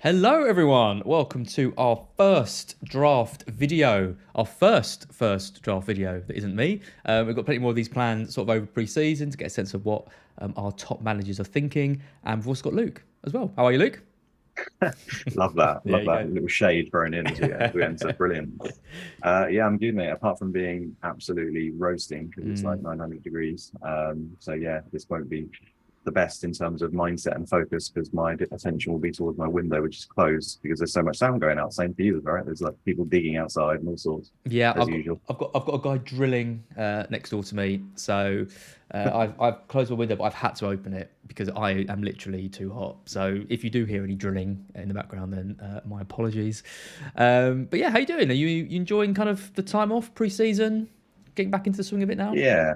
Hello, everyone. Welcome to our first draft video. Our first draft video that isn't me. We've got plenty more of these planned sort of over pre-season to get a sense of what our top managers are thinking. And we've also got Luke as well. How are you, Luke? Love that. There Love you that go. little shade thrown in as we enter. Brilliant. Yeah, I'm good, mate. Apart from being absolutely roasting because it's like Mm. 900 degrees. So yeah, this won't be the best in terms of mindset and focus because my attention will be towards my window, which is closed because there's so much sound going out. Same for you, right? There's like people digging outside and all sorts Yeah, as usual. I've got a guy drilling next door to me. So I've closed my window, but I've had to open it because I am literally too hot. So if you do hear any drilling in the background, then my apologies. But yeah, how you doing? Are you enjoying kind of the time off pre-season, getting back into the swing of it now? Yeah,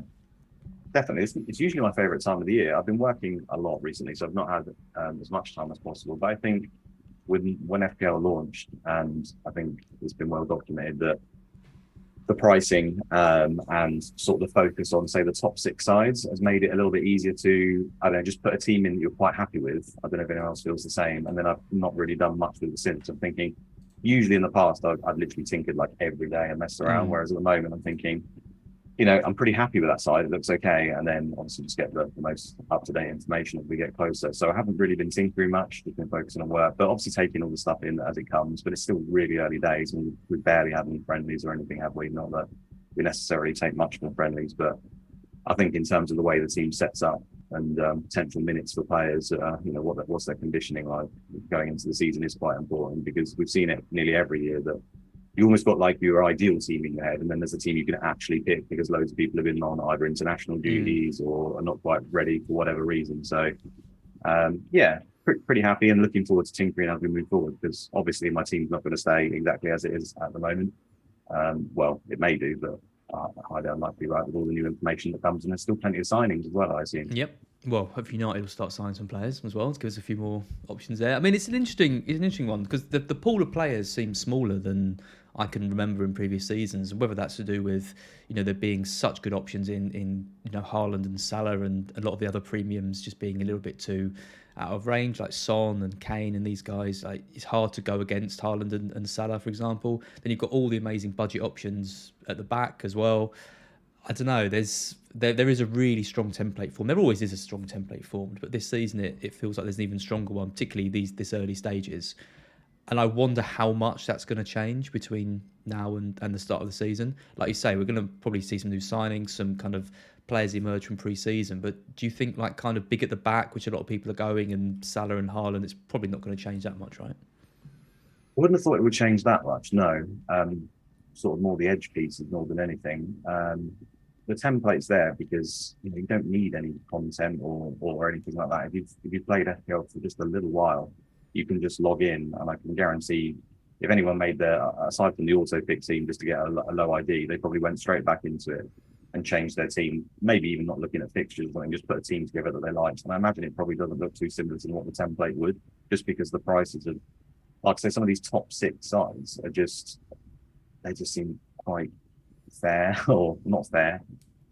definitely. It's usually my favorite time of the year. I've been working a lot recently, so I've not had as much time as possible. But I think when FPL launched, and I think it's been well documented that the pricing and sort of the focus on, say, the top six sides has made it a little bit easier to, I don't know, just put a team in that you're quite happy with. I don't know if anyone else feels the same. And then I've not really done much with it since. I'm thinking, usually in the past, I've literally tinkered like every day and messed around. Mm. Whereas at the moment, I'm thinking, I'm pretty happy with that side. It looks okay. And then obviously just get the most up-to-date information as we get closer. So I haven't really been tinkering much, just been focusing on work, but obviously taking all the stuff in as it comes. But it's still really early days and we barely had any friendlies or anything, have we? Not that we necessarily take much from friendlies, but I think in terms of the way the team sets up and potential minutes for players, what's their conditioning like going into the season is quite important because we've seen it nearly every year that you almost got like your ideal team in your head, and then there's a team you can actually pick because loads of people have been on either international Mm. duties or are not quite ready for whatever reason. So, yeah, pretty happy and looking forward to tinkering as we move forward because obviously my team's not going to stay exactly as it is at the moment. Well, it may do, but highly unlikely, right, with all the new information that comes, and there's still plenty of signings as well, I assume. Yep. Well, hopefully United will start signing some players as well to give us a few more options there. I mean, it's an interesting one because the pool of players seems smaller than I can remember in previous seasons. Whether that's to do with there being such good options in Haaland and Salah and a lot of the other premiums just being a little bit too out of range, like Son and Kane and these guys. Like it's hard to go against Haaland and Salah, for example. Then you've got all the amazing budget options at the back as well. I don't know. There is a really strong template formed. There always is a strong template formed, but this season it feels like there's an even stronger one, particularly this early stages. And I wonder how much that's going to change between now and the start of the season. Like you say, we're going to probably see some new signings, some kind of players emerge from pre-season. But do you think like kind of big at the back, which a lot of people are going, and Salah and Haaland, it's probably not going to change that much, right? I wouldn't have thought it would change that much, no. Sort of more the edge pieces more than anything. The template's there because you don't need any content or anything like that. If you've played FPL for just a little while, you can just log in, and I can guarantee if anyone made their aside from the auto pick team just to get a low ID, they probably went straight back into it and changed their team. Maybe even not looking at fixtures, and just put a team together that they liked. And I imagine it probably doesn't look too similar to what the template would, just because the prices of, like I say, some of these top six sides are just they just seem quite fair or not fair.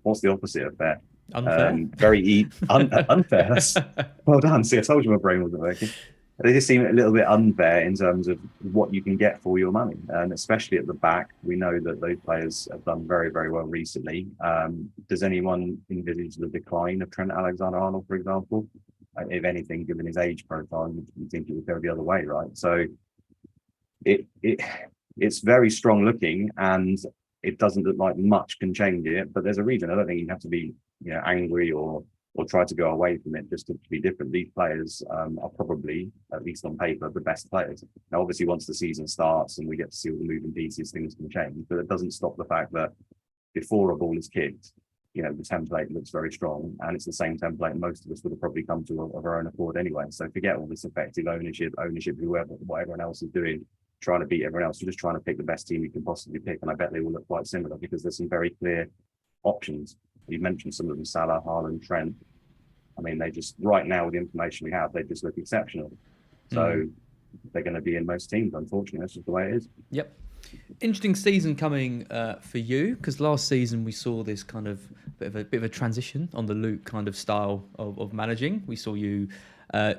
What's the opposite of fair? Unfair. Unfair. That's well done. See, I told you my brain wasn't working. They just seem a little bit unfair in terms of what you can get for your money, and especially at the back. We know that those players have done very, very well recently. Does anyone envisage the decline of Trent Alexander-Arnold, for example? If anything, given his age profile, you think it would go the other way, right? So it it's very strong looking, and it doesn't look like much can change it. But there's a reason. I don't think you have to be angry or try to go away from it just to be different. These players are probably, at least on paper, the best players. Now, obviously, once the season starts and we get to see all the moving pieces, things can change. But it doesn't stop the fact that before a ball is kicked, the template looks very strong, and it's the same template most of us would have probably come to of our own accord anyway. So forget all this effective ownership, whoever, what everyone else is doing, trying to beat everyone else. You're just trying to pick the best team you can possibly pick, and I bet they will look quite similar because there's some very clear options. You mentioned some of them: Salah, Haaland, Trent. I mean, they just right now with the information we have, they just look exceptional. So Mm. they're going to be in most teams. Unfortunately, that's just the way it is. Yep. Interesting season coming for you, because last season we saw this kind of bit of a transition on the Luke kind of style of managing. We saw you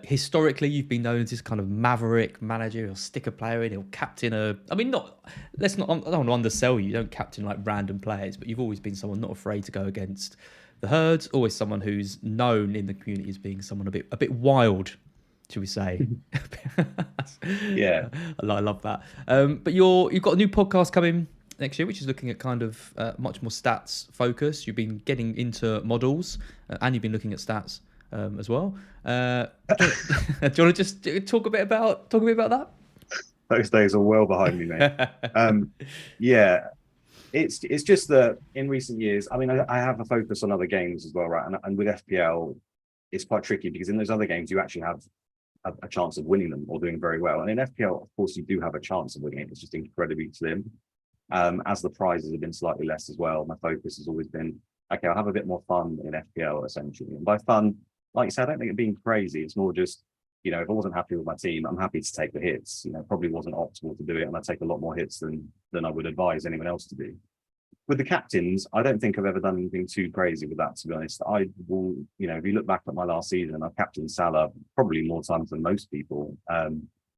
historically, you've been known as this kind of maverick manager. He'll stick a player in, he'll captain a. I mean, not let's not. I don't want to undersell you. You don't captain like random players, but you've always been someone not afraid to go against the herds. Always someone who's known in the community as being someone a bit wild, should we say? Yeah. I love that. But you've got a new podcast coming next year, which is looking at kind of much more stats focus. You've been getting into models, and you've been looking at stats as well. Do you want to just talk a bit about that? Those days are well behind me, mate. Yeah, it's just that in recent years, I mean, I have a focus on other games as well, right? And with FPL, it's quite tricky because in those other games, you actually have a chance of winning them or doing very well. And in FPL, of course, you do have a chance of winning it. It's just incredibly slim. As the prizes have been slightly less as well, my focus has always been, okay, I'll have a bit more fun in FPL, essentially. And by fun, like you said, I don't think it being crazy. It's more just, if I wasn't happy with my team, I'm happy to take the hits. Probably wasn't optimal to do it, and I take a lot more hits than I would advise anyone else to do. With the captains, I don't think I've ever done anything too crazy with that, to be honest. I will, if you look back at my last season, I've captained Salah probably more times than most people.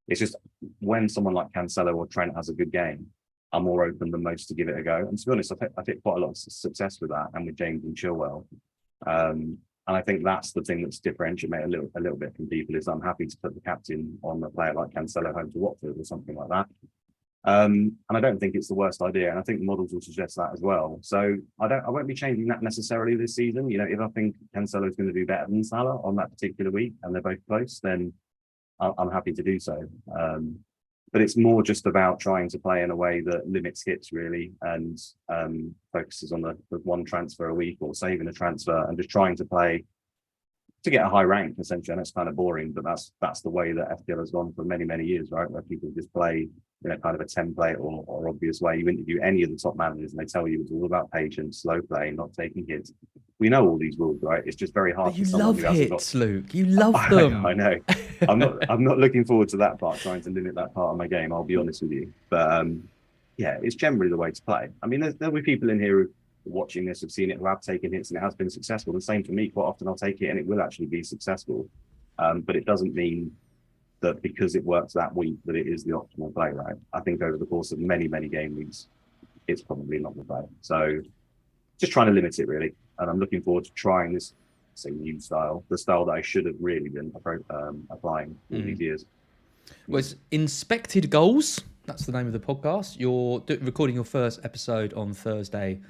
It's just when someone like Cancelo or Trent has a good game, I'm more open than most to give it a go. And to be honest, I've had quite a lot of success with that, and with James and Chilwell. And I think that's the thing that's differentiated me a little bit from people, is I'm happy to put the captain on a player like Cancelo home to Watford or something like that. And I don't think it's the worst idea, and I think the models will suggest that as well. So I won't be changing that necessarily this season. If I think Cancelo is going to do better than Salah on that particular week, and they're both close, then I'm happy to do so. But it's more just about trying to play in a way that limits hits really, and focuses on the one transfer a week or saving a transfer, and just trying to play to get a high rank essentially. And it's kind of boring, but that's the way that FPL has gone for many, many years, right? Where people just play kind of a template or obvious way. You interview any of the top managers and they tell you it's all about patience, slow play, not taking hits. We know all these rules, right? It's just very hard. But you love hits, Luke. You love them. I know. I'm not looking forward to that part, trying to limit that part of my game, I'll be honest with you. But yeah, it's generally the way to play. I mean, there'll be people in here who watching this have seen it, who have taken hits and it has been successful. The same for me. Quite often I'll take it and it will actually be successful. But it doesn't mean that because it works that week that it is the optimal play, right? I think over the course of many, many game weeks, it's probably not the play. So just trying to limit it really. And I'm looking forward to trying this, say, new style, the style that I should have really been applying all these years. Well, it's Inspected Goals. That's the name of the podcast. You're recording your first episode on Thursday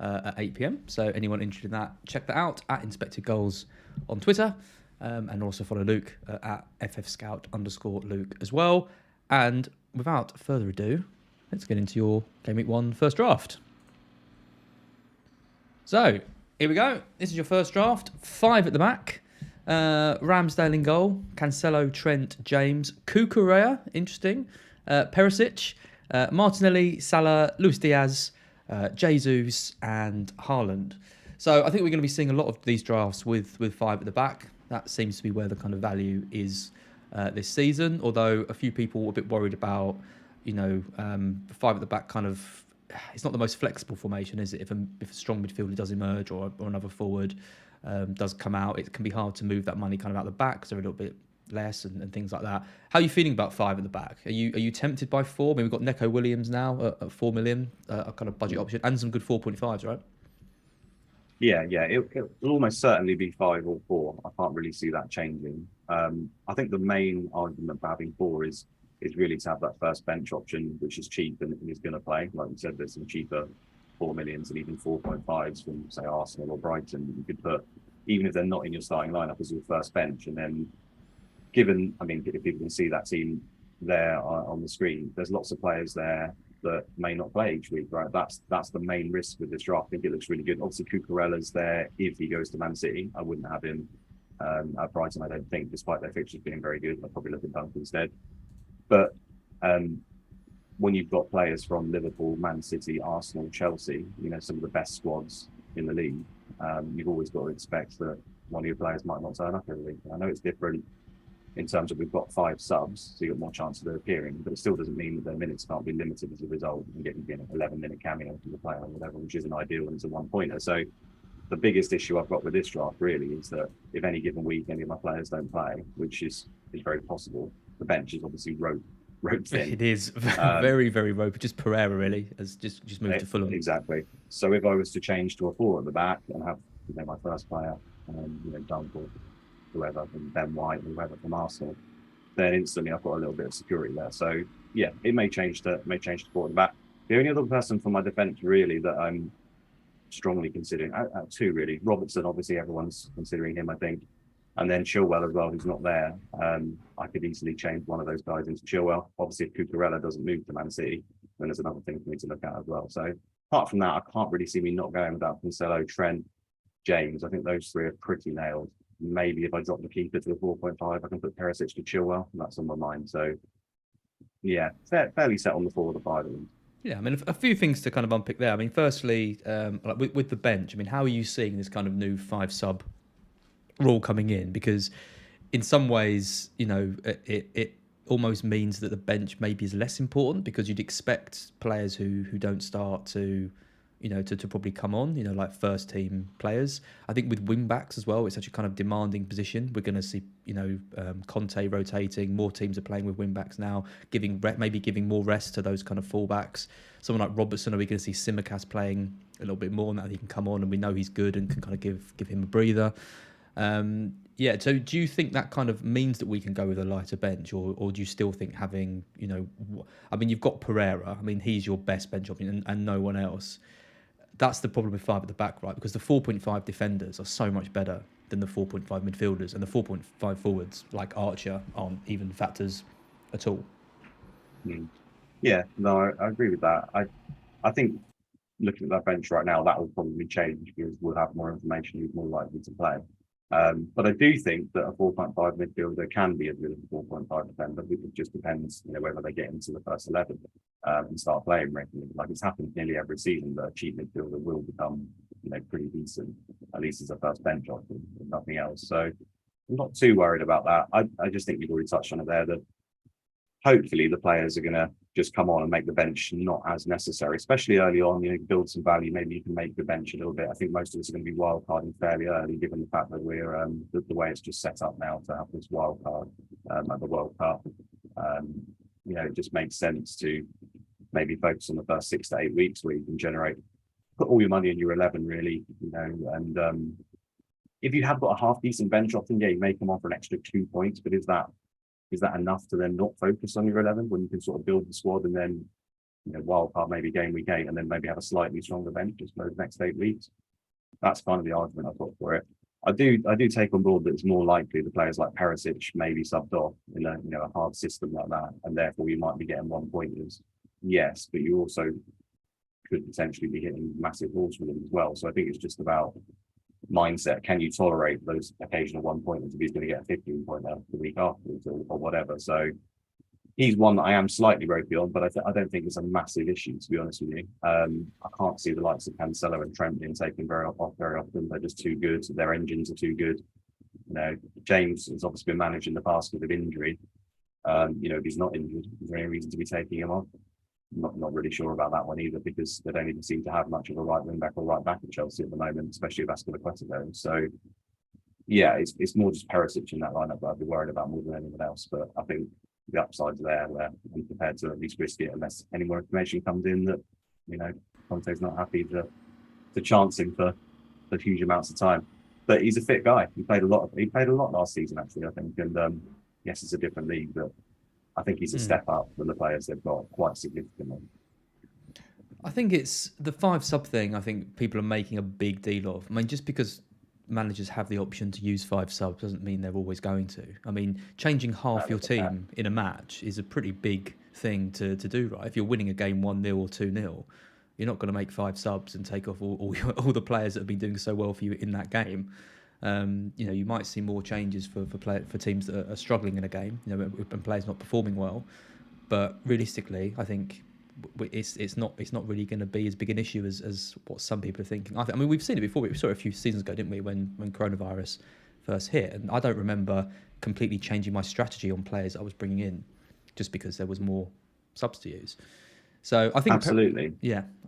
at 8 p.m. So anyone interested in that, check that out at Inspected Goals on Twitter. And also follow Luke at ffscout_Luke as well. And without further ado, let's get into your Game Week 1 first draft. So, here we go. This is your first draft. 5 at the back. Ramsdale in goal. Cancelo, Trent, James. Cucurella, interesting. Perisic. Martinelli, Salah, Luis Diaz, Jesus, and Haaland. So, I think we're going to be seeing a lot of these drafts with 5 at the back. That seems to be where the kind of value is this season. Although a few people were a bit worried about, 5 at the back kind of, it's not the most flexible formation, is it? If a strong midfielder does emerge or another forward does come out, it can be hard to move that money kind of out the back because they're a little bit less and things like that. How are you feeling about 5 at the back? Are you tempted by 4? I mean, we've got Neco Williams now at 4 million, a kind of budget option, and some good 4.5s, right? Yeah, it'll almost certainly be 5 or 4. I can't really see that changing. I think the main argument for having 4 is really to have that first bench option, which is cheap and is going to play. Like we said, there's some cheaper 4 millions and even 4.5s from, say, Arsenal or Brighton that you could put, even if they're not in your starting lineup, as your first bench. And then given, I mean, if people can see that team there on the screen, there's lots of players there that may not play each week, right? That's the main risk with this draft. I think it looks really good. Obviously, Cucurella's there if he goes to Man City. I wouldn't have him at Brighton, I don't think, despite their fixtures being very good. I'd probably look at Dunk instead. But when you've got players from Liverpool, Man City, Arsenal, Chelsea, some of the best squads in the league, you've always got to expect that one of your players might not turn up every week. I know it's different in terms of we've got 5 subs, so you've got more chance of their appearing, but it still doesn't mean that their minutes can't be limited as a result and getting 11-minute cameo from the player or whatever, which isn't ideal when it's a one-pointer. So the biggest issue I've got with this draft really is that if any given week any of my players don't play, which is very possible, the bench is obviously rope thin. It is very, very ropey. Just Pereira really has just moved to Fulham. Exactly. So if I was to change to a 4 at the back and have my first player, Dunk or whoever from Ben White or whoever from Arsenal, then instantly I've got a little bit of security there. So yeah, it may change to 4 at the back. The only other person from my defence really that I'm strongly considering, two really, Robertson, obviously everyone's considering him, I think, and then Chilwell as well, who's not there. I could easily change one of those guys into Chilwell. Obviously, if Cucurella doesn't move to Man City, then there's another thing for me to look at as well. So apart from that, I can't really see me not going without Cancelo, Trent, James. I think those 3 are pretty nailed. Maybe if I drop the keeper to a 4.5, I can put Perisic to Chilwell. That's on my mind. So yeah, fairly set on the 4 or the 5 of them. Yeah, I mean, a few things to kind of unpick there. I mean, firstly, like with the bench, I mean, how are you seeing this kind of new 5-sub rule coming in? Because in some ways, it almost means that the bench maybe is less important because you'd expect players who don't start to probably come on, like first team players. I think with wing backs as well, it's such a kind of demanding position. We're going to see, Conte rotating. More teams are playing with wing backs now, maybe giving more rest to those kind of fullbacks. Someone like Robertson, are we going to see Simicast playing a little bit more now that he can come on and we know he's good and can kind of give him a breather? So do you think that kind of means that we can go with a lighter bench, or do you still think having, I mean, you've got Pereira. I mean, he's your best bench option and no one else. That's the problem with 5 at the back, right? Because the 4.5 defenders are so much better than the 4.5 midfielders, and the 4.5 forwards, like Archer, aren't even factors at all. Yeah, no, I agree with that. I think looking at that bench right now, that will probably change because we'll have more information who's more likely to play. But I do think that a 4.5 midfielder can be as good as a 4.5 defender. It just depends, whether they get into the first 11 and start playing regularly. Like it's happened nearly every season that a cheap midfielder will become, pretty decent, at least as a first bench option, if nothing else. So I'm not too worried about that. I just think you've already touched on it there, that hopefully the players are going to just come on and make the bench not as necessary, especially early on. Build some value. Maybe you can make the bench a little bit. I think most of us are going to be wild carding fairly early, given the fact that we're the way it's just set up now to have this wild card at the World Cup. It just makes sense to maybe focus on the first 6 to 8 weeks where you can put all your money in your 11 really, and if you have got a half decent bench option, yeah, you may come on for an extra 2 points, but is that enough to then not focus on your 11 when you can sort of build the squad and then, wild card maybe game week 8 and then maybe have a slightly stronger bench just for those next 8 weeks? That's kind of the argument I've got for it. I do take on board that it's more likely the players like Perisic may be subbed off in a hard system like that, and therefore you might be getting 1-pointers. Yes, but you also could potentially be hitting massive balls with them as well. So I think it's just about mindset. Can you tolerate those occasional 1-pointers if he's going to get a 15-pointer the week afterwards or whatever? So he's one that I am slightly ropey on, but I don't think it's a massive issue, to be honest with you. I can't see the likes of Cancelo and Trent being taken very often. They're just too good. Their engines are too good. James has obviously been managed in the past with injury. If he's not injured, is there any reason to be taking him off? Not really sure about that one either, because they don't even seem to have much of a right wing back or right back at Chelsea at the moment, especially if Azpilicueta goes. So yeah, it's more just Perisic in that lineup that I'd be worried about more than anyone else. But I think the upside's there where I'm prepared to at least risk it unless any more information comes in that Conte's not happy to chance him for huge amounts of time. But he's a fit guy. He played a lot last season actually, I think, and yes, it's a different league, but I think he's a step up from the players they've got quite significantly. I think it's the 5-sub thing. I think people are making a big deal of. I mean, just because managers have the option to use 5 subs doesn't mean they're always going to. I mean, changing half your team in a match is a pretty big thing to do, right? If you're winning a game 1-0 or 2-0, you're not going to make 5 subs and take off all the players that have been doing so well for you in that game. You might see more changes for teams that are struggling in a game, and players not performing well. But realistically, I think it's not really going to be as big an issue as what some people are thinking. I mean, we've seen it before. We saw it a few seasons ago, didn't we? When coronavirus first hit, and I don't remember completely changing my strategy on players I was bringing in just because there was more subs to use. So I think, Absolutely.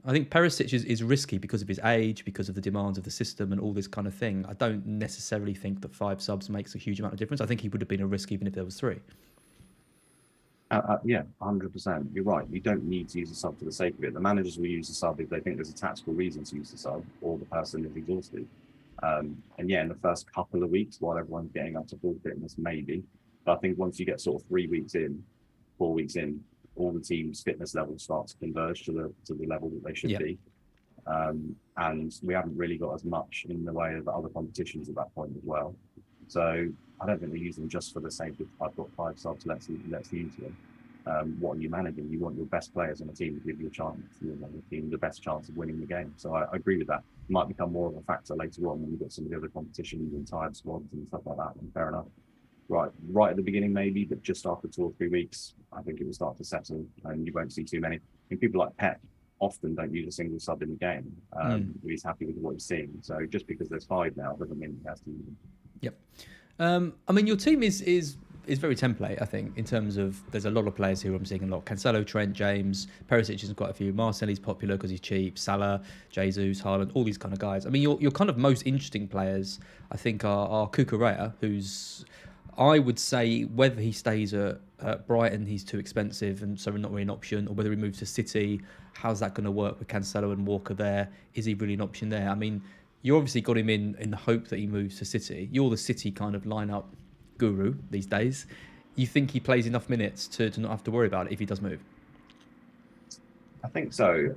I think Perisic is risky because of his age, because of the demands of the system and all this kind of thing. I don't necessarily think that 5 subs makes a huge amount of difference. I think he would have been a risk even if there was 3. Yeah, 100%. You're right. You don't need to use a sub for the sake of it. The managers will use a sub if they think there's a tactical reason to use the sub or the person is exhausted. And yeah, in the first couple of weeks, while everyone's getting up to full fitness, maybe. But I think once you get sort of 3 weeks in, 4 weeks in, all the team's fitness levels start to converge to the level that they should be. And we haven't really got as much in the way of other competitions at that point as well. So I don't think they use them just for the sake of I've got 5 subs, let's use them. What are you managing? You want your best players on the team to give you a chance, the team the best chance of winning the game. So I agree with that. It might become more of a factor later on when you've got some of the other competitions and tired squads and stuff like that. And fair enough. Right at the beginning maybe, but just after 2 or 3 weeks, I think it will start to settle and you won't see too many. And people like Pep often don't use a single sub in the game. He's happy with what he's seeing. So just because there's 5 now doesn't mean he has to use them. Yep. I mean, your team is very template, I think, in terms of there's a lot of players here I'm seeing a lot. Cancelo, Trent, James, Perisic has quite a few. Marcelli's popular because he's cheap. Salah, Jesus, Haaland, all these kind of guys. I mean, your kind of most interesting players, I think, are Cucurella, who's, I would say, whether he stays at Brighton, he's too expensive and so not really an option, or whether he moves to City, how's that going to work with Cancelo and Walker there? Is he really an option there? I mean, you obviously got him in the hope that he moves to City. You're the City kind of lineup guru these days. You think he plays enough minutes to not have to worry about it if he does move? I think so.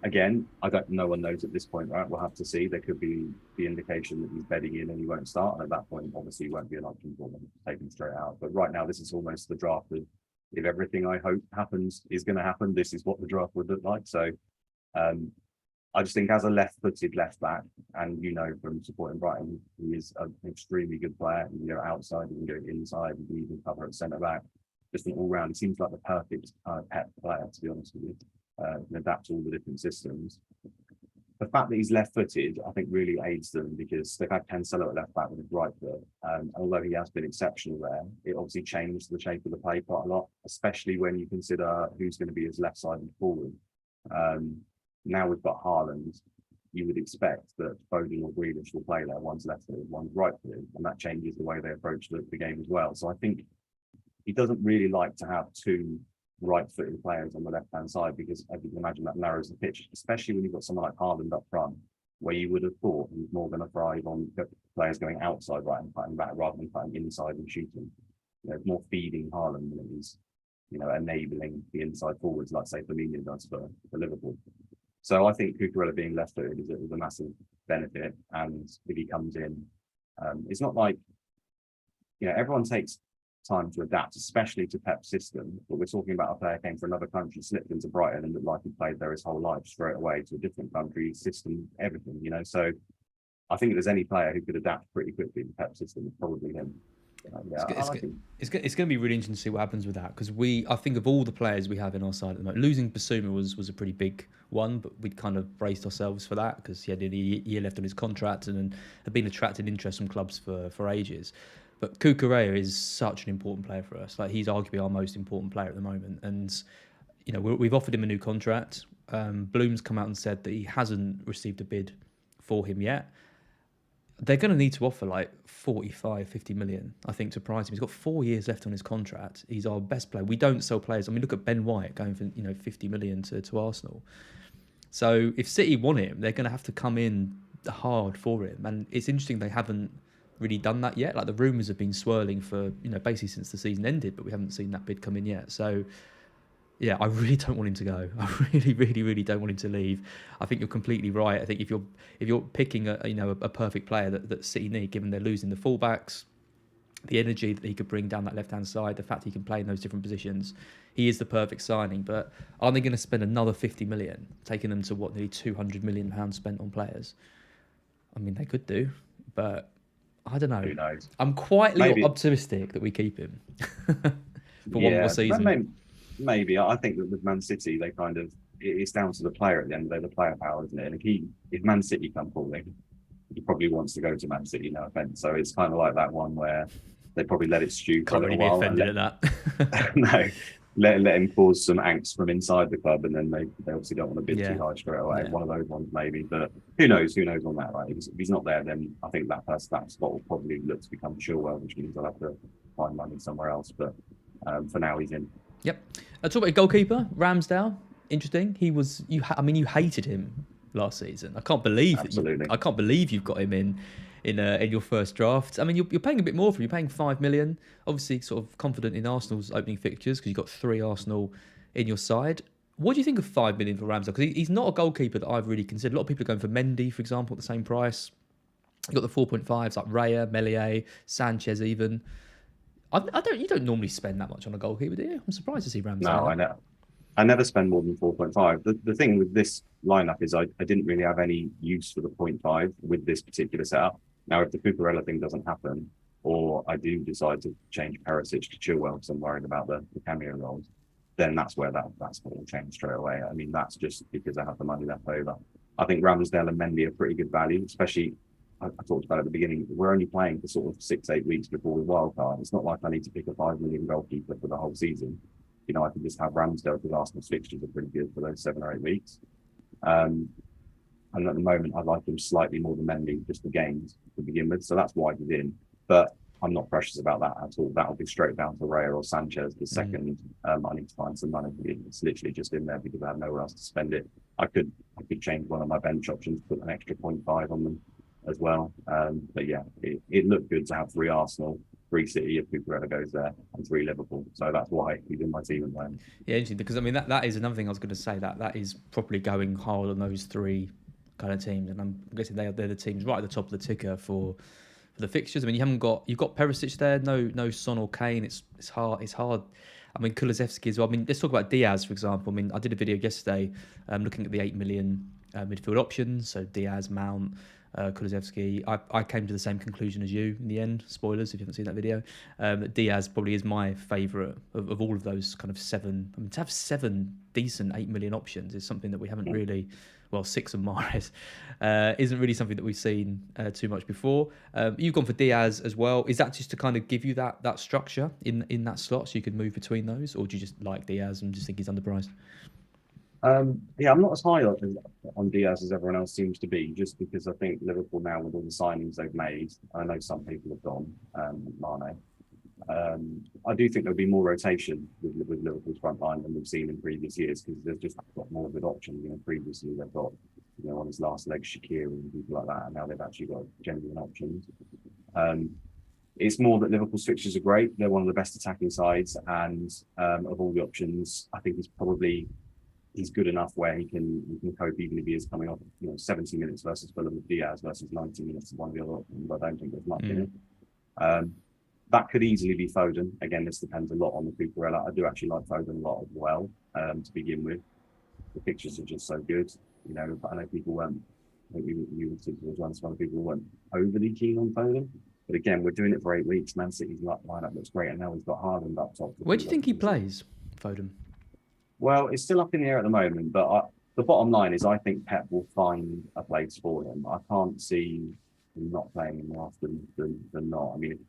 Again, no one knows at this point, right? We'll have to see. There could be the indication that he's bedding in and he won't start. And at that point, obviously, he won't be an option for them to take him straight out. But right now, this is almost the draft of if everything I hope happens is going to happen, this is what the draft would look like. So I just think as a left-footed left back, and from supporting Brighton, he is an extremely good player. He can go outside, he can go inside, he can even cover at centre back. Just an all-round. He seems like the perfect Pep player, to be honest with you. Can adapt to all the different systems. The fact that he's left-footed, I think, really aids them because they've had Cancelo at left back with his right foot. And although he has been exceptional there, it obviously changed the shape of the play quite a lot, especially when you consider who's going to be his left-sided forward. Now we've got Haaland, you would expect that Foden or Grealish will play there. One's left-footed, one's right-footed, and that changes the way they approach the game as well. So I think he doesn't really like to have 2 right-footed players on the left-hand side because, as you can imagine, that narrows the pitch, especially when you've got someone like Haaland up front, where you would have thought he's more going to thrive on players going outside right and cutting back rather than cutting inside and shooting. It's more feeding Haaland than it is, enabling the inside forwards like, say, Firmino does for Liverpool. So I think Cucurella being left-footed is a massive benefit. And if he comes in, it's not like, everyone takes time to adapt, especially to Pep's system. But we're talking about a player came from another country, slipped into Brighton, and looked like he played there his whole life straight away to a different country, system, everything, So I think if there's any player who could adapt pretty quickly to Pep's system, it's probably him. It's going to be really interesting to see what happens with that because I think of all the players we have in our side at the moment, losing Basuma was a pretty big one, but we'd kind of braced ourselves for that because he had a year left on his contract and had been attracting interest from clubs for ages. But Cucurella is such an important player for us. Like he's arguably our most important player at the moment, and we've offered him a new contract. Bloom's come out and said that he hasn't received a bid for him yet. They're going to need to offer like 45, 50 million, I think, to price him. He's got 4 years left on his contract. He's our best player. We don't sell players. I mean, look at Ben White going for 50 million to Arsenal. So if City want him, they're going to have to come in hard for him. And it's interesting they haven't really done that yet. Like the rumours have been swirling for basically since the season ended, but we haven't seen that bid come in yet. So yeah, I really don't want him to go. I really, really, really don't want him to leave. I think you're completely right. I think if you're picking a perfect player that City need, given they're losing the fullbacks, the energy that he could bring down that left-hand side, the fact he can play in those different positions, he is the perfect signing. But are they going to spend another 50 million, taking them to nearly 200 million pounds spent on players? I mean, they could do, but I don't know. Who knows? I'm quietly optimistic that we keep him for one more season. Maybe. I think that with Man City, they kind of, it's down to the player at the end of the day, the player power, isn't it? And if Man City come calling, he probably wants to go to Man City, no offense. So it's kind of like that one where they probably let it stew for a Can't really little be while and offended at that. no, let him cause some angst from inside the club, and then they obviously don't want to bid Yeah. too high straight away. Yeah. One of those ones maybe, but who knows? Who knows on that? Right? If he's not there, then I think that spot will probably look to become Chilwell, which means I'll have to find money somewhere else. But for now, he's in. Yep. Talk about a goalkeeper, Ramsdale. Interesting. He was I mean, you hated him last season. I can't believe Absolutely. I can't believe you've got him in your first draft. I mean, you're paying a bit more for him. You're paying 5 million. Obviously, sort of confident in Arsenal's opening fixtures because you've got 3 Arsenal in your side. What do you think of 5 million for Ramsdale? Because he's not a goalkeeper that I've really considered. A lot of people are going for Mendy, for example, at the same price. You've got the 4.5s like Raya, Meslier, Sanchez even. You don't normally spend that much on a goalkeeper, do you? I'm surprised to see Ramsdale. No, I know. I never spend more than 4.5. The thing with this lineup is I didn't really have any use for the 0.5 with this particular setup. Now, if the Cucurella thing doesn't happen, or I do decide to change Perisic to Chilwell because I'm worried about the cameo roles, then that's where that's going to change straight away. I mean, that's just because I have the money left over. I think Ramsdale and Mendy are pretty good value, especially I talked about at the beginning. We're only playing for sort of 6-8 weeks before we wildcard. It's not like I need to pick a 5 million goalkeeper for the whole season. You know, I can just have Ramsdale because Arsenal's fixtures are pretty good for those 7 or 8 weeks. And at the moment, I like him slightly more than Mendy, just the games to begin with. So that's why he's in. But I'm not precious about that at all. That'll be straight down to Raya or Sanchez the second I need to find some money. It's literally just in there because I have nowhere else to spend it. I could change one of my bench options, put an extra 0.5 on them as well. But yeah, it looked good to have 3 Arsenal, 3 City if Cucurella goes there, and 3 Liverpool. So that's why he's in my team at the moment. Yeah, interesting, because I mean that is another thing I was going to say, that is probably going hard on those 3 kind of teams, and I'm guessing they're the teams right at the top of the ticker for the fixtures. I mean, you've got Perisic there, no Son or Kane. It's hard. I mean, Kulusevski as well. I mean, let's talk about Diaz, for example. I mean, I did a video yesterday looking at the 8 million midfield options. So Diaz, Mount, Kulusevski. I came to the same conclusion as you in the end. Spoilers if you haven't seen that video. That Diaz probably is my favourite of all of those kind of 7. I mean, to have 7 decent 8 million options is something that we haven't really. Well, 6 of Mahrez isn't really something that we've seen too much before. You've gone for Diaz as well. Is that just to kind of give you that structure in that slot so you can move between those, or do you just like Diaz and just think he's underpriced? Yeah, I'm not as high on Diaz as everyone else seems to be, just because I think Liverpool now, with all the signings they've made, I know some people have gone, Mane. I do think there'll be more rotation with Liverpool's front line than we've seen in previous years because they've just got more good options. You know, previously they've got, you know, on his last leg Shaqiri and people like that, and now they've actually got genuine options. It's more that Liverpool's fixtures are great. They're one of the best attacking sides, and of all the options, I think he's good enough where he can cope even if he is coming off, you know, 70 minutes versus Fulham with Diaz versus 90 minutes of one of the other options. I don't think there's much in it. That could easily be Foden. Again, this depends a lot on the Cucurella. I do actually like Foden a lot as well, to begin with. The pictures are just so good. You know, I know people weren't, I think you was one of the people weren't overly keen on Foden. But again, we're doing it for 8 weeks. Man City's lineup looks great, and now we've got Haaland up top. Where do you think he plays, Foden? Well, it's still up in the air at the moment, but the bottom line is I think Pep will find a place for him. I can't see him not playing him more often than not. I mean,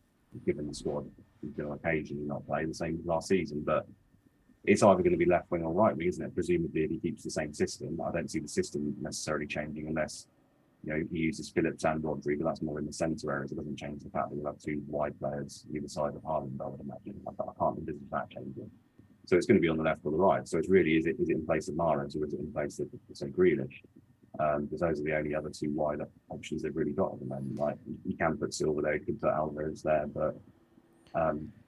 given the squad, he's going to occasionally not play the same as last season, but it's either going to be left wing or right wing, isn't it? Presumably, if he keeps the same system, I don't see the system necessarily changing unless, you know, he uses Phillips and Rodri, but that's more in the centre areas. It doesn't change the fact that we'll have 2 wide players either side of Haaland, I would imagine. I can't envisage that changing. So it's going to be on the left or the right. So it's really, is it in place of Mahrez or is it in place of, say, Grealish? Because those are the only other 2 wide options they've really got at the moment. Like, you can put Silva there, you can put Alvarez there, but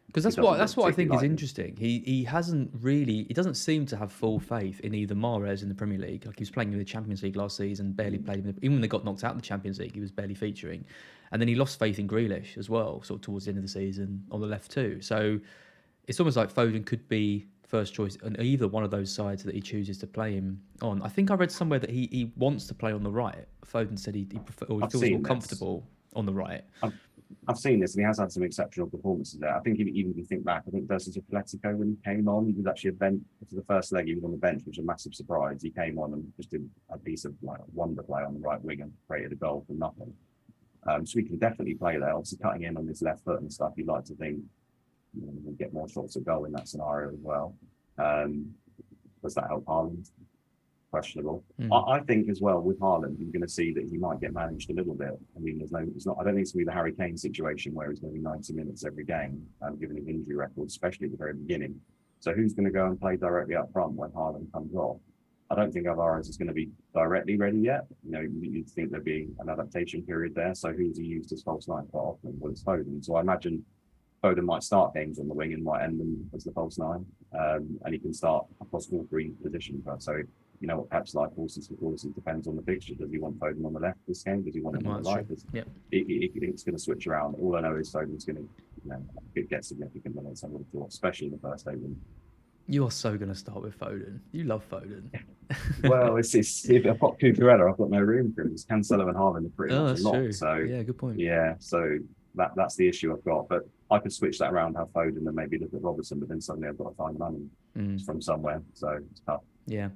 because that's what I think is interesting. He doesn't seem to have full faith in either Mahrez in the Premier League. Like, he was playing in the Champions League last season, barely played even when they got knocked out in the Champions League, he was barely featuring. And then he lost faith in Grealish as well, sort of towards the end of the season on the left too. So it's almost like Foden could be first choice on either one of those sides that he chooses to play him on. I think I read somewhere that he wants to play on the right. Foden said he feels more comfortable on the right. I've seen this, and he has had some exceptional performances there. I think even if you think back, I think versus Atletico when he came on, he was actually a bench for the first leg. He was on the bench, which was a massive surprise. He came on and just did a piece of like wonder play on the right wing and created a goal from nothing. So we can definitely play there. Obviously, cutting in on his left foot and stuff, you'd like to think we'll get more shots at goal in that scenario as well. Does that help Haaland? Questionable. I think as well with Haaland, you're going to see that he might get managed a little bit. I mean, it's not. I don't think it's going to be the Harry Kane situation where he's going to be 90 minutes every game, given his injury record, especially at the very beginning. So who's going to go and play directly up front when Haaland comes off? I don't think Alvarez is going to be directly ready yet. You'd think there'd be an adaptation period there. So who's he used as false nine quite often? Well, it's Foden. So I imagine Foden might start games on the wing and might end them as the false nine, and he can start across all three positions. So what Pep's like, horses for courses, depends on the fixture. Does he want Foden on the left this game? Does he want him on the right? It's going to switch around. All I know is Foden's going to get significant minutes, I would have thought, especially in the first 8 minutes. You are so going to start with Foden. You love Foden. Well, if I've got Cucurella, I've got no room for him. It's Cancelo and Haaland are pretty much a lot. True. So yeah, good point. Yeah, so that's the issue I've got. But I could switch that around, have Foden, and maybe look at Robertson. But then suddenly I've got to find money from somewhere. So it's tough. Yeah.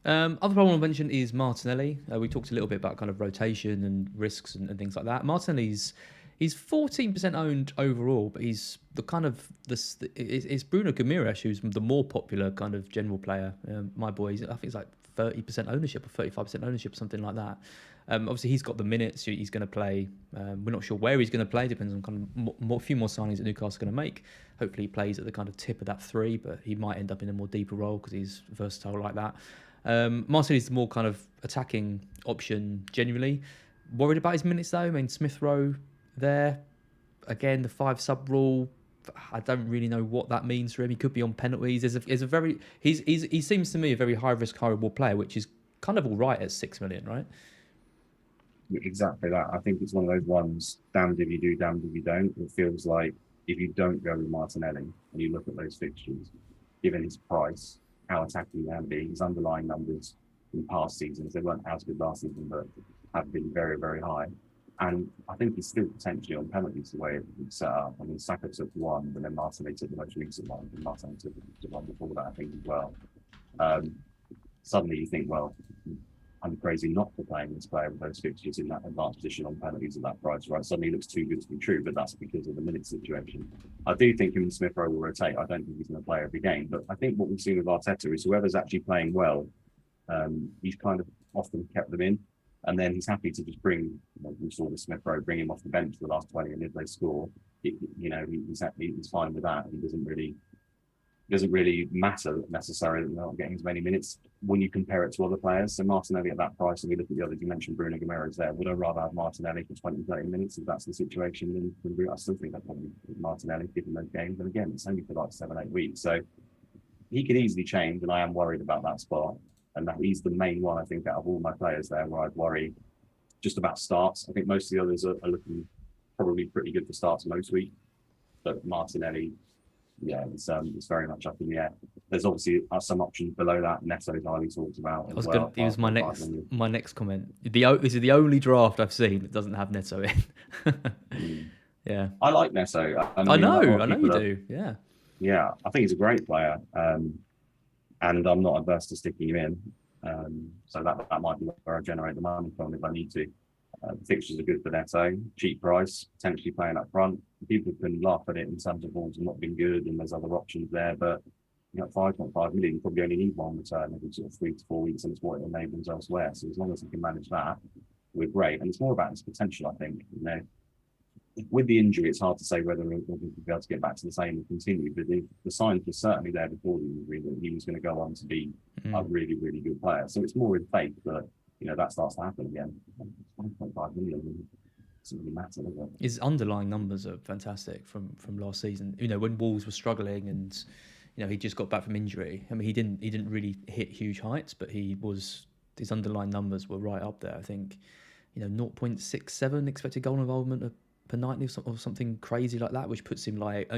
Other problem I want to mention is Martinelli. We talked a little bit about kind of rotation and risks and things like that. Martinelli's. He's 14% owned overall, but he's the kind of it's Bruno Guimaraes who's the more popular kind of general player. My boy, I think it's like 30% ownership or 35% ownership, something like that. Obviously, he's got the minutes he's going to play. We're not sure where he's going to play. Depends on kind of a few more signings that Newcastle are going to make. Hopefully, he plays at the kind of tip of that 3, but he might end up in a more deeper role because he's versatile like that. Martinelli's the more kind of attacking option generally. Worried about his minutes though. I mean, Smith Rowe there again, the 5 sub rule. I don't really know what that means for him. He could be on penalties. He seems to me a very high risk, high reward player, which is kind of all right at 6 million, right? Exactly that. I think it's one of those ones, damned if you do, damned if you don't. It feels like if you don't go with Martinelli and you look at those fixtures, given his price, how attacking he can be, his underlying numbers in past seasons, they weren't as good last season, but have been very, very high. And I think he's still potentially on penalties the way it's set up. I mean, Saka took 1, but then Martinelli took the most recent one, and Martinelli took 1 before that, I think, as well. Suddenly you think, well, I'm crazy not for playing this player with those fixtures in that advanced position on penalties at that price, right? Suddenly it looks too good to be true, but that's because of the minute situation. I do think him and Smith Rowe will rotate. I don't think he's going to play every game, but I think what we've seen with Arteta is whoever's actually playing well, he's kind of often kept them in. And then he's happy to just bring, we saw with Smith Rowe, bring him off the bench for the last 20, and if they score, he's fine with that. He doesn't really matter necessarily that they're not getting as many minutes when you compare it to other players. So Martinelli at that price, and we look at the others, you mentioned Bruno Guimaraes there. Would I rather have Martinelli for 20, 30 minutes if that's the situation than Bruno? I still think I'd probably Martinelli given those games. But again, it's only for like 7-8 weeks. So he could easily change, and I am worried about that spot. And that he's the main one, I think, out of all my players there, where I'd worry just about starts. I think most of the others are looking probably pretty good for starts most weeks. But Martinelli, yeah, it's very much up in the air. There's obviously some options below that. Neto is highly talked about. He was my next comment. This is the only draft I've seen that doesn't have Neto in. Yeah, I like Neto. I know you do. Yeah, yeah, I think he's a great player. And I'm not averse to sticking him in. So that might be where I generate the money from if I need to. The fixtures are good for Neto, cheap price, potentially playing up front. People can laugh at it in terms of Wolves have not been good and there's other options there, but 5.5 million, you probably only need one return every sort of 3 to 4 weeks, and it's what it enables elsewhere. So as long as we can manage that, we're great. And it's more about his potential, I think. With the injury, it's hard to say whether we'll be able to get back to the same and continue. But the signs were certainly there before the injury that he was going to go on to be a really, really good player. So it's more in faith that that starts to happen again. 1.5 million doesn't really matter, does it? His underlying numbers are fantastic from last season. When Wolves were struggling and he just got back from injury. I mean, he didn't really hit huge heights, but his underlying numbers were right up there. I think 0.67 expected goal involvement per night or something crazy like that, which puts him like,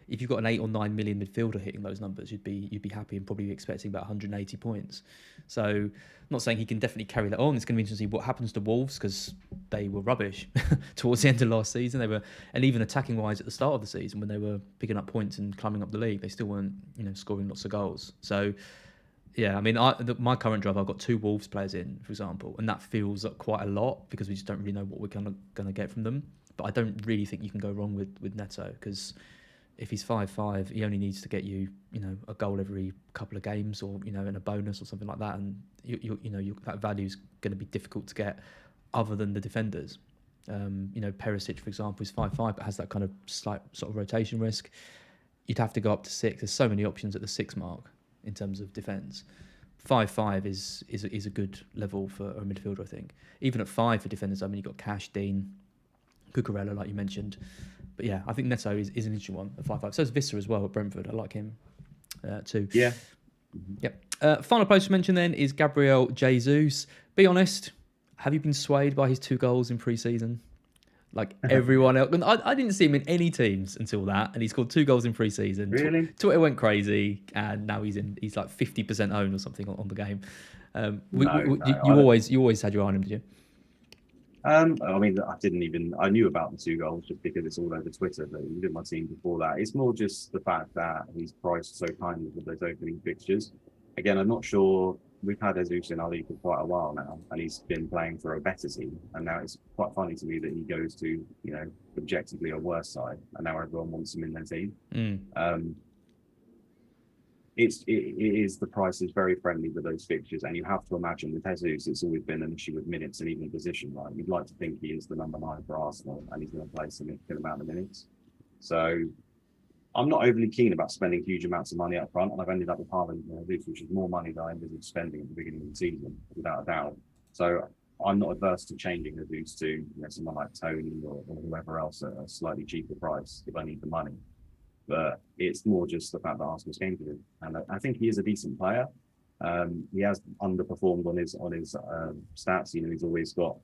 if you've got an 8 or 9 million midfielder hitting those numbers, you'd be happy and probably expecting about 180 points. So I'm not saying he can definitely carry that on. It's going to be interesting to see what happens to Wolves, because they were rubbish towards the end of last season. They were, and even attacking wise at the start of the season when they were picking up points and climbing up the league, they still weren't scoring lots of goals. So Yeah, I mean, my current drive, I've got 2 Wolves players in, for example, and that feels like quite a lot because we just don't really know what we're gonna get from them. But I don't really think you can go wrong with Neto because if he's 5-5, he only needs to get you, a goal every couple of games, or in a bonus or something like that, and that value is going to be difficult to get, other than the defenders. Perisic, for example, is 5-5, but has that kind of slight sort of rotation risk. You'd have to go up to 6. There's so many options at the 6 mark in terms of defence. 5-5 is a good level for a midfielder, I think. Even at 5 for defenders, I mean, you've got Cash, Dean, Cucurella, like you mentioned. But yeah, I think Neto is an interesting one at 5-5. So is Visser as well at Brentford. I like him too. Yeah. Yep. Final post to mention then is Gabriel Jesus. Be honest, have you been swayed by his 2 goals in pre-season? Like everyone else. I didn't see him in any teams until that, and he scored 2 goals in pre-season. Really? Twitter went crazy, and now he's like 50% owned or something on the game. You always had your eye on him, did you? I mean, I knew about the 2 goals just because it's all over Twitter, but he was in my team before that. It's more just the fact that he's priced so kindly with those opening fixtures. Again, I'm not sure. We've had Jesus in our league for quite a while now, and he's been playing for a better team. And now it's quite funny to me that he goes to, objectively a worse side, and now everyone wants him in their team. It is, the price is very friendly with those fixtures, and you have to imagine with Jesus, it's always been an issue with minutes and even position. Right, you'd like to think he is the number 9 for Arsenal, and he's going to play a significant amount of minutes. So I'm not overly keen about spending huge amounts of money up front, and I've ended up with Haaland and Jesus, which is more money than I envisaged spending at the beginning of the season, without a doubt. So I'm not averse to changing Jesus to someone like Tony or whoever else at a slightly cheaper price if I need the money. But it's more just the fact that Arsenal's came to him, and I think he is a decent player. He has underperformed on his stats. He's always got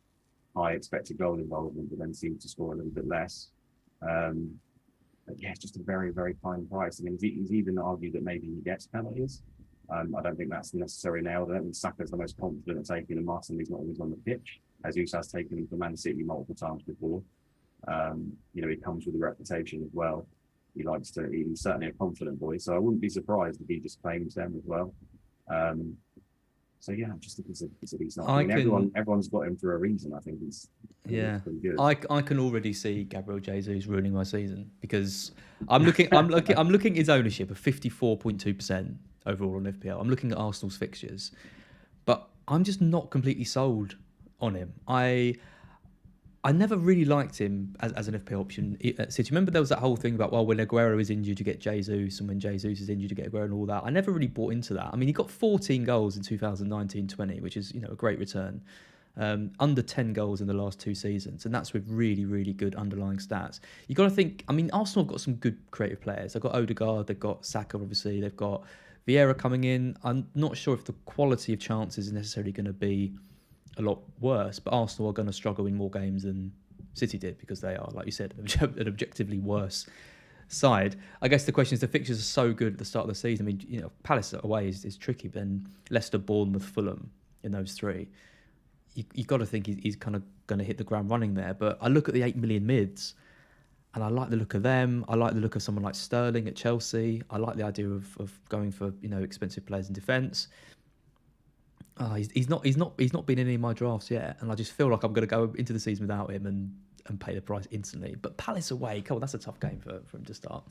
high expected goal involvement, but then seems to score a little bit less. But yeah, it's just a very, very fine price. I mean, he's even argued that maybe he gets penalties. I don't think that's necessarily nailed. I don't think Saka's the most confident at taking a Martinelli's not always on the pitch. Jesus has taken him for Man City multiple times before. He comes with a reputation as well. He's certainly a confident boy, so I wouldn't be surprised if he just claims them as well. So yeah, I just think it's a decent option. Everyone's got him for a reason. I think he's pretty good. I can already see Gabriel Jesus ruining my season because I'm looking at his ownership of 54.2% overall on FPL. I'm looking at Arsenal's fixtures, but I'm just not completely sold on him. I never really liked him as an FPL option at City. Remember there was that whole thing about, when Aguero is injured, you get Jesus, and when Jesus is injured, you get Aguero and all that. I never really bought into that. I mean, he got 14 goals in 2019-20, which is, a great return. Under 10 goals in the last 2 seasons, and that's with really, really good underlying stats. You got to think, I mean, Arsenal have got some good creative players. They've got Odegaard, they've got Saka, obviously, they've got Vieira coming in. I'm not sure if the quality of chances is necessarily going to be a lot worse, but Arsenal are going to struggle in more games than City did because they are, like you said, an objectively worse side. I guess the question is, the fixtures are so good at the start of the season. I mean, Palace away is tricky, but then Leicester, Bournemouth, Fulham in those 3. You've got to think he's kind of going to hit the ground running there. But I look at the 8 million mids, and I like the look of them. I like the look of someone like Sterling at Chelsea. I like the idea of going for expensive players in defence. He's not been in any of my drafts yet, and I just feel like I'm going to go into the season without him and pay the price instantly. But Palace away, come on, that's a tough game for him to start.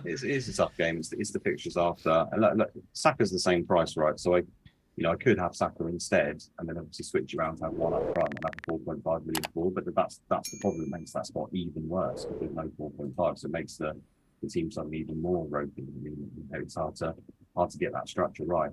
It is a tough game. It's the fixtures after, and look, Saka's the same price, right? So I could have Saka instead, and then obviously switch around to have one up front and have a 4.5 million for. But that's the problem. It makes that spot even worse because there's no 4.5, so it makes the team suddenly even more ropey. It's hard to get that structure right.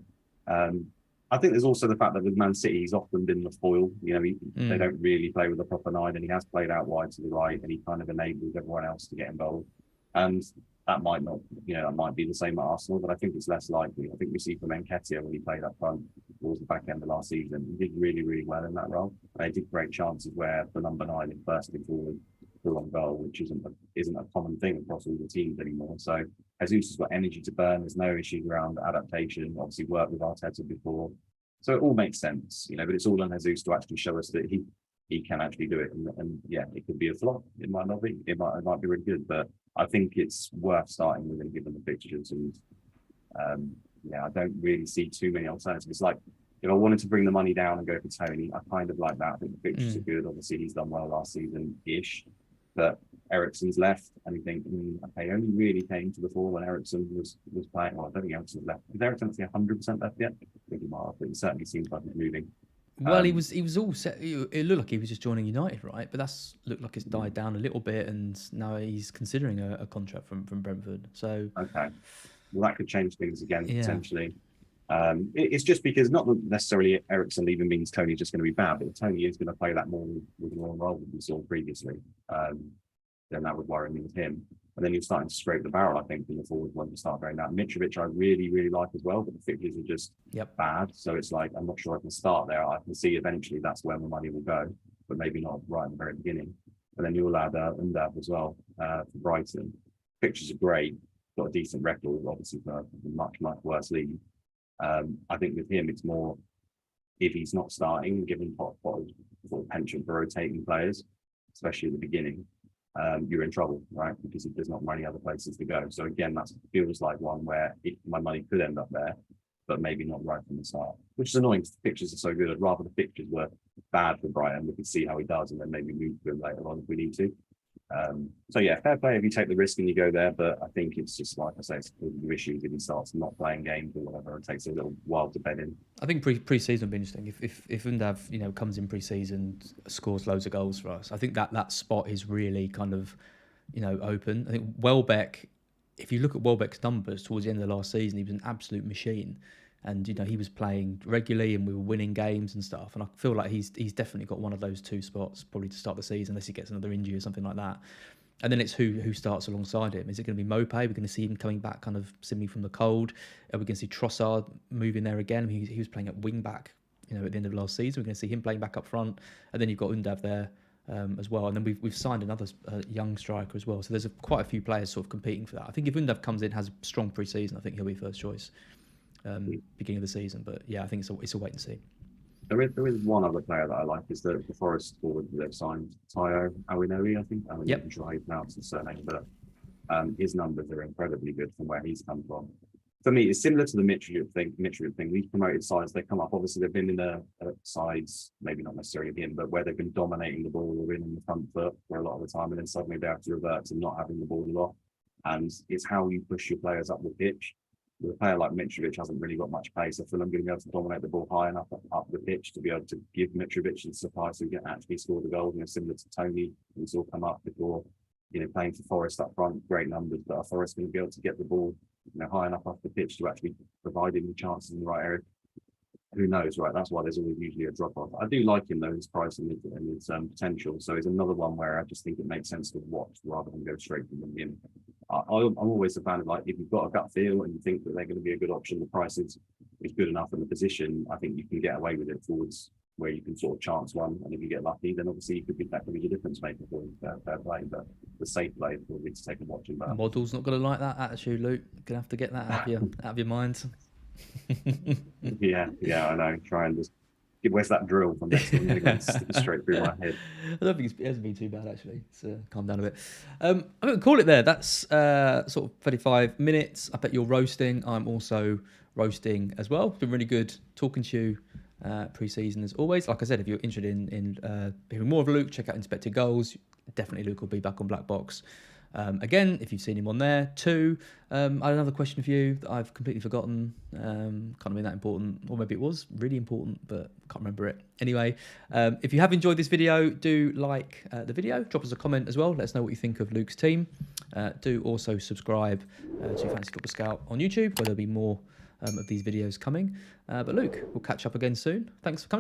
I think there's also the fact that with Man City, he's often been the foil. They don't really play with a proper 9, and he has played out wide to the right, and he kind of enables everyone else to get involved. And that might not, that might be the same at Arsenal, but I think it's less likely. I think we see from Nketiah when he played up front towards the back end of last season, he did really, really well in that role. They did great chances where the number 9 is bursting forward through on goal, which isn't a common thing across all the teams anymore. So Jesus has got energy to burn. There's no issues around adaptation. Obviously worked with Arteta before. So it all makes sense, but it's all on Jesus to actually show us that he can actually do it. And yeah, it could be a flop. It might not be. It might be really good, but I think it's worth starting with him given the fixtures. And yeah, I don't really see too many alternatives. It's like if I wanted to bring the money down and go for Tony, I kind of like that. I think the pictures are good. Obviously, he's done well last season-ish, but Eriksen's left, and you think, okay, only really came to the fore when Eriksen was playing. Well, I don't think Eriksen's left. Is Eriksen actually 100% left yet? I think he might have, but it certainly seems like he's moving. Well, he was all set. It looked like he was just joining United, right? But that's looked like it's died down a little bit, and now he's considering a contract from Brentford. So okay, well, that could change things again yeah. potentially. It's just because not that necessarily Eriksen leaving means Tony's just going to be bad, but if Tony is going to play that more with more role than we saw previously, then that would worry me with him. And then you're starting to scrape the barrel, I think, in the forward when you start going down. Mitrovic, I really, really like as well, but the fixtures are just bad. So it's like, I'm not sure I can start there. I can see eventually that's where the money will go, but maybe not right at the very beginning. And then you'll add Undav as well for Brighton. Pictures are great, got a decent record, obviously, for a much, much worse league. I think with him, it's more if he's not starting, given Potter's sort of penchant for rotating players, especially at the beginning, you're in trouble, right? Because there's not many other places to go. So again, that feels like one where my money could end up there, but maybe not right from the start, which is annoying because the pictures are so good. I'd rather the pictures were bad for Brighton. We could see how he does and then maybe move to him later on if we need to. So yeah, fair play if you take the risk and you go there, but I think it's just like I say, it's the issues if he starts not playing games or whatever. It takes a little while to bed in. I think pre-season would be interesting. If Undav comes in pre-season, scores loads of goals for us, I think that spot is really kind of open. I think Welbeck, if you look at Welbeck's numbers towards the end of the last season, he was an absolute machine. And he was playing regularly, and we were winning games and stuff. And I feel like he's definitely got one of those two spots probably to start the season, unless he gets another injury or something like that. And then it's who starts alongside him. Is it going to be Mope? We're going to see him coming back kind of similarly from the cold. Are we going to see Trossard moving there again? He was playing at wing back, at the end of last season. We're going to see him playing back up front, and then you've got Undav there as well. And then we've signed another young striker as well. So there's quite a few players sort of competing for that. I think if Undav comes in, has a strong pre-season, I think he'll be first choice. Beginning of the season, but yeah, I think it's a wait and see. There is one other player that I like, is the Forest forward that they've signed, Tayo Awinowi, I think. I'm not sure how you pronounce his surname, but his numbers are incredibly good from where he's come from. For me, it's similar to the Mitrovic thing. These promoted sides, they come up. Obviously, they've been in the sides, maybe not necessarily him, but where they've been dominating the ball or in the front foot for a lot of the time, and then suddenly they have to revert to not having the ball a lot. And it's how you push your players up the pitch. With a player like Mitrovic hasn't really got much pace. I feel I'm going to be able to dominate the ball high enough up the pitch to be able to give Mitrovic the supply so he can actually score the goal. Similar to Tony, who's all come up before, playing for Forest up front, great numbers, but are Forest going to be able to get the ball, high enough off the pitch to actually provide him the chances in the right area? Who knows, right? That's why there's always usually a drop off. I do like him though, his price and his potential. So he's another one where I just think it makes sense to watch rather than go straight from the in. I'm always a fan of, like, if you've got a gut feel and you think that they're going to be a good option, the price is good enough in the position, I think you can get away with it towards where you can sort of chance one. And if you get lucky, then obviously that could be the difference maker for fair play. But the safe play will be to take a watch. Model's not going to like that attitude, Luke. You're going to have to get that out of your mind. yeah, I know. Try and just where's that drill from next to straight through my head. I don't think it hasn't been too bad actually. It's calm down a bit. I'm going to call it there. That's sort of 35 minutes. I bet you're roasting. I'm also roasting as well. It's been really good talking to you pre-season as always. Like I said, if you're interested in hearing more of Luke, check out Inspected Goals. Definitely Luke will be back on Black Box. Again, if you've seen him on there. 2, I had another question for you that I've completely forgotten. Can't have been that important, or maybe it was really important, but can't remember it. Anyway, if you have enjoyed this video, do like the video. Drop us a comment as well. Let us know what you think of Luke's team. Do also subscribe to Fantasy Football Scout on YouTube, where there'll be more of these videos coming. But Luke, we'll catch up again soon. Thanks for coming.